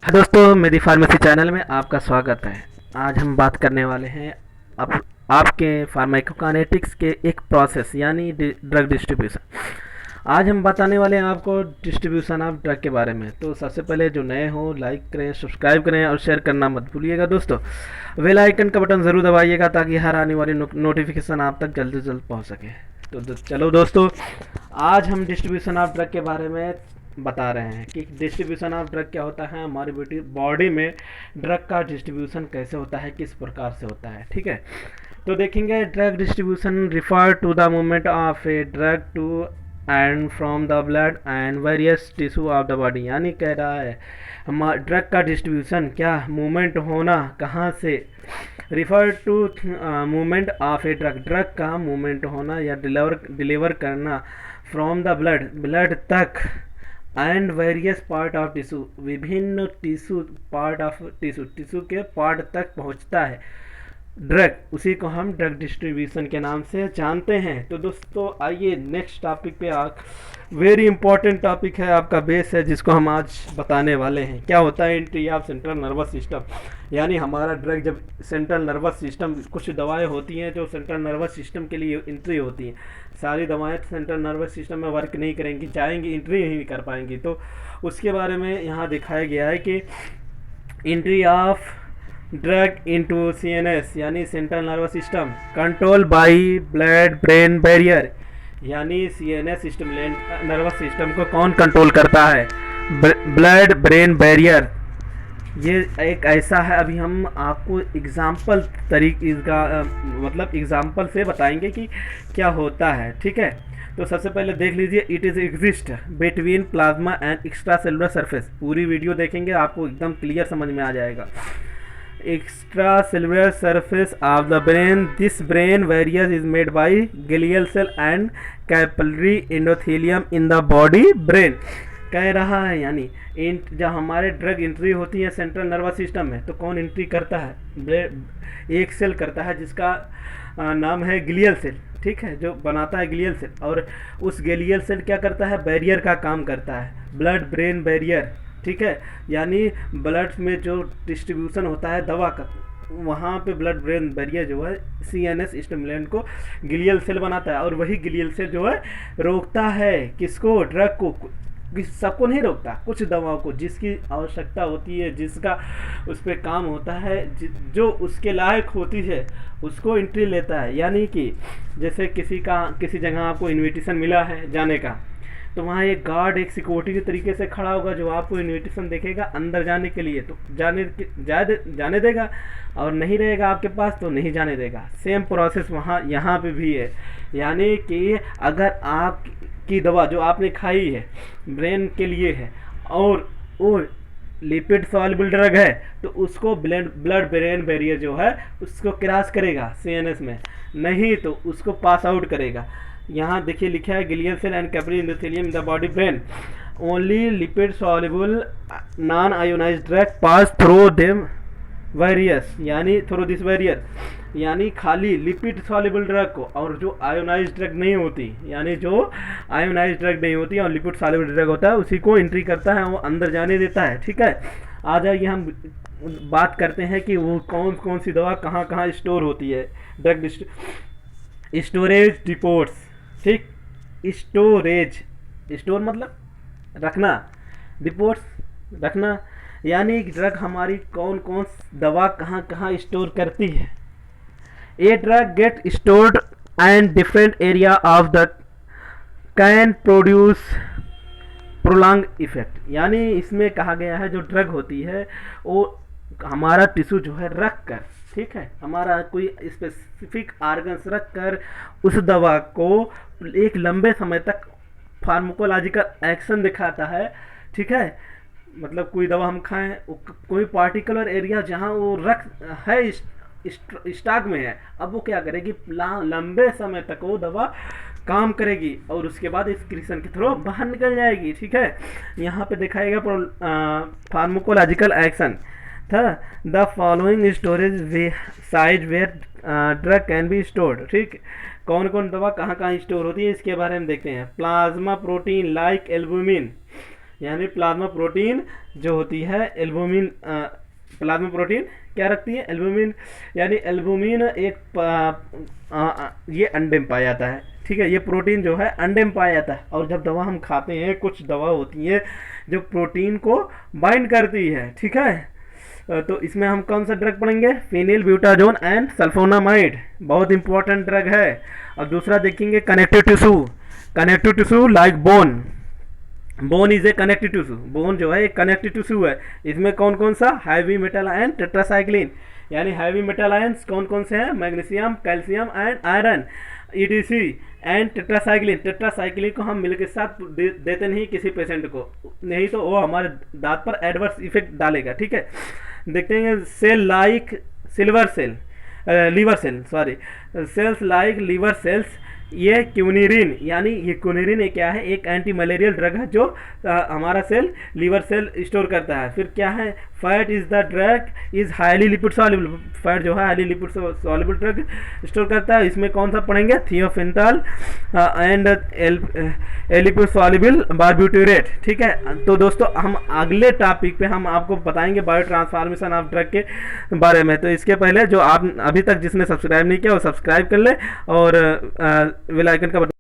दोस्तों, मेरी pharmacy channel में आपका स्वागत है। आज हम बात करने वाले हैं आप आपके फार्माकोकाइनेटिक्स के एक प्रोसेस यानी ड्रग डिस्ट्रीब्यूशन। आज हम बताने वाले हैं आपको डिस्ट्रीब्यूशन ऑफ ड्रग के बारे में। तो सबसे पहले जो नए हो लाइक करें, सब्सक्राइब करें और शेयर करना मत भूलिएगा दोस्तों। बेल आइकन का बटन ज़रूर दबाइएगा ताकि हर आने वाली नोटिफिकेशन आप तक जल्द से जल्द पहुँच सके। तो चलो दोस्तों, आज हम डिस्ट्रीब्यूशन ऑफ ड्रग के बारे में बता रहे हैं कि डिस्ट्रीब्यूशन ऑफ ड्रग क्या होता है, हमारी बॉडी में ड्रग का डिस्ट्रीब्यूशन कैसे होता है, किस प्रकार से होता है। ठीक है, तो देखेंगे drug distribution refer to the movement of a drug to and from the blood and various tissue of the body. यानी कह रहा है हमारा ड्रग का डिस्ट्रीब्यूशन क्या मूवमेंट होना, कहाँ से, refer to movement of a drug का मूवमेंट होना या डिलीवर करना फ्रॉम द ब्लड तक and various part of tissue, विभिन्न टिश्यू के पार्ट तक पहुंचता है ड्रग, उसी को हम ड्रग डिस्ट्रीब्यूशन के नाम से जानते हैं। तो दोस्तों आइए नेक्स्ट टॉपिक पे वेरी इंपॉर्टेंट टॉपिक है, आपका बेस है जिसको हम आज बताने वाले हैं। क्या होता है entry of central nervous system, यानी हमारा ड्रग जब सेंट्रल नर्वस सिस्टम, कुछ दवाएं होती हैं जो सेंट्रल नर्वस सिस्टम के लिए एंट्री होती हैं। सारी दवाएं सेंट्रल नर्वस सिस्टम में वर्क नहीं करेंगी, चाहेंगी एंट्री नहीं कर पाएंगी। तो उसके बारे में यहाँ दिखाया गया है कि entry of drug into CNS यानी central nervous system control by blood brain barrier, यानी सीएनएस सिस्टम नर्वस सिस्टम को कौन कंट्रोल करता है, ब्लड ब्रेन बैरियर। ये एक ऐसा है, अभी हम आपको एग्जाम्पल मतलब एग्जाम्पल से बताएंगे कि क्या होता है। ठीक है, तो सबसे पहले देख लीजिए, it is exist between plasma and extra cellular surface. पूरी वीडियो देखेंगे आपको एकदम क्लियर समझ में आ जाएगा। Extracellular surface of the brain. This brain barrier is made by glial cell and capillary endothelium in the body brain। कह रहा है यानी जब हमारे ड्रग एंट्री होती है सेंट्रल नर्वस सिस्टम में तो कौन एंट्री करता है, एक सेल करता है जिसका नाम है ग्लियल सेल। ठीक है, जो बनाता है ग्लियल सेल, और उस ग्लियल सेल क्या करता है, बैरियर का काम करता है, ब्लड ब्रेन बैरियर। ठीक है, यानी ब्लड में जो डिस्ट्रीब्यूशन होता है दवा का, वहाँ पे ब्लड ब्रेन बैरियर जो है सीएनएस स्टिमुलेंट को ग्लियल सेल बनाता है, और वही ग्लियल सेल जो है रोकता है किसको, ड्रग को। सबको नहीं रोकता, कुछ दवाओं को जिसकी आवश्यकता होती है, जिसका उस पर काम होता है, जो उसके लायक होती है उसको एंट्री लेता है। यानी कि जैसे किसी जगह आपको इन्विटेशन मिला है जाने का, तो वहाँ एक गार्ड, एक सिक्योरिटी के तरीके से खड़ा होगा जो आपको इन्विटेशन देखेगा अंदर जाने के लिए, तो जाने देगा, और नहीं रहेगा आपके पास तो नहीं जाने देगा। सेम प्रोसेस यहाँ पे भी है। यानी कि अगर आपकी दवा जो आपने खाई है ब्रेन के लिए है और वो लिपिड सॉल्युबल ड्रग है, तो उसको ब्लड ब्रेन बैरियर जो है उसको क्रॉस करेगा सीएनएस में, नहीं तो उसको पास आउट करेगा। यहाँ देखिए लिखा है glial cell and capillary endothelium in the body brain, only lipid soluble non ionised drug pass through them various, यानी थ्रू दिस बैरियर, यानी खाली लिपिड सॉल्युबल ड्रग को, और जो आयोनाइज्ड ड्रग नहीं होती, यानी जो आयोनाइज्ड ड्रग नहीं होती और लिपिड सॉल्युबल ड्रग होता है उसी को एंट्री करता है, वो अंदर जाने देता है। ठीक है, आ जाइए हम बात करते हैं कि वो कौन कौन सी दवा कहाँ कहाँ स्टोर होती है। Drug storage depots. ठीक, स्टोर मतलब रखना, डिपोट्स रखना, यानी ड्रग हमारी कौन कौन दवा कहाँ कहाँ स्टोर करती है। A drug get stored and different area of the can produce prolong effect, यानी इसमें कहा गया है जो ड्रग होती है वो हमारा टिश्यू जो है रख कर, ठीक है, हमारा कोई स्पेसिफिक ऑर्गन्स रख कर उस दवा को एक लंबे समय तक फार्माकोलॉजिकल एक्शन दिखाता है। ठीक है, मतलब कोई दवा हम खाएं, कोई पार्टिकुलर एरिया जहां वो रख है स्टॉक में है, अब वो क्या करेगी, लंबे समय तक वो दवा काम करेगी और उसके बाद एक्सक्रीशन के थ्रू बाहर निकल जाएगी। ठीक है, यहाँ पे दिखाएगा फार्माकोलॉजिकल एक्शन था, the following storage size where drug can be stored. ठीक, कौन कौन दवा कहाँ कहाँ स्टोर होती है इसके बारे में देखते हैं। प्लाज्मा प्रोटीन लाइक एल्बुमिन, यानी प्लाज्मा प्रोटीन जो होती है एल्बुमिन, प्लाज्मा प्रोटीन क्या रखती है, एल्बुमिन, यानी एल्बुमिन एक ये अंडे में पाया जाता है, ठीक है। ये प्रोटीन जो है अंडे में पाया जाता है, और जब दवा हम खाते हैं, कुछ दवा होती है जो प्रोटीन को बाइंड करती है, ठीक है। तो इसमें हम कौन सा ड्रग पढ़ेंगे, फिनिल ब्यूटाजोन एंड सल्फोनामाइड, बहुत इंपॉर्टेंट ड्रग है। और दूसरा देखेंगे connective tissue, connective tissue like bone, bone is a connective tissue, bone जो है एक कनेक्टिव टिश्यू है। इसमें कौन कौन सा, हैवी मेटल आयन, टेट्रासाइक्लिन, यानी हैवी मेटल आयंस कौन कौन से हैं, magnesium, calcium and iron, EDC and tetracycline. Tetracycline को हम मिल्क के साथ देते नहीं किसी पेशेंट को, नहीं तो वो हमारे दांत पर एडवर्स इफेक्ट डालेगा, ठीक है। देखते हैं cell like silver cell, liver cell, sorry, cells like liver cells, ये क्यूनिरिन, यानी ये क्यूनिरिन ये क्या है, एक एंटी मलेरियल ड्रग है जो हमारा सेल, लीवर सेल स्टोर करता है। फिर क्या है, fat is the drug is highly lipid soluble, fat जो है highly lipid soluble drug store करता है। इसमें कौन सा पढ़ेंगे, थियोफेंथल एंड लिपिड सॉल्युबल बारबिट्यूरेट, ठीक है। तो दोस्तों हम अगले टॉपिक पे हम आपको बताएंगे बायो ट्रांसफॉर्मेशन ऑफ ड्रग के बारे में। तो इसके पहले जो आप अभी तक जिसने सब्सक्राइब नहीं किया वो सब्सक्राइब कर ले, और बेल आइकन का बटन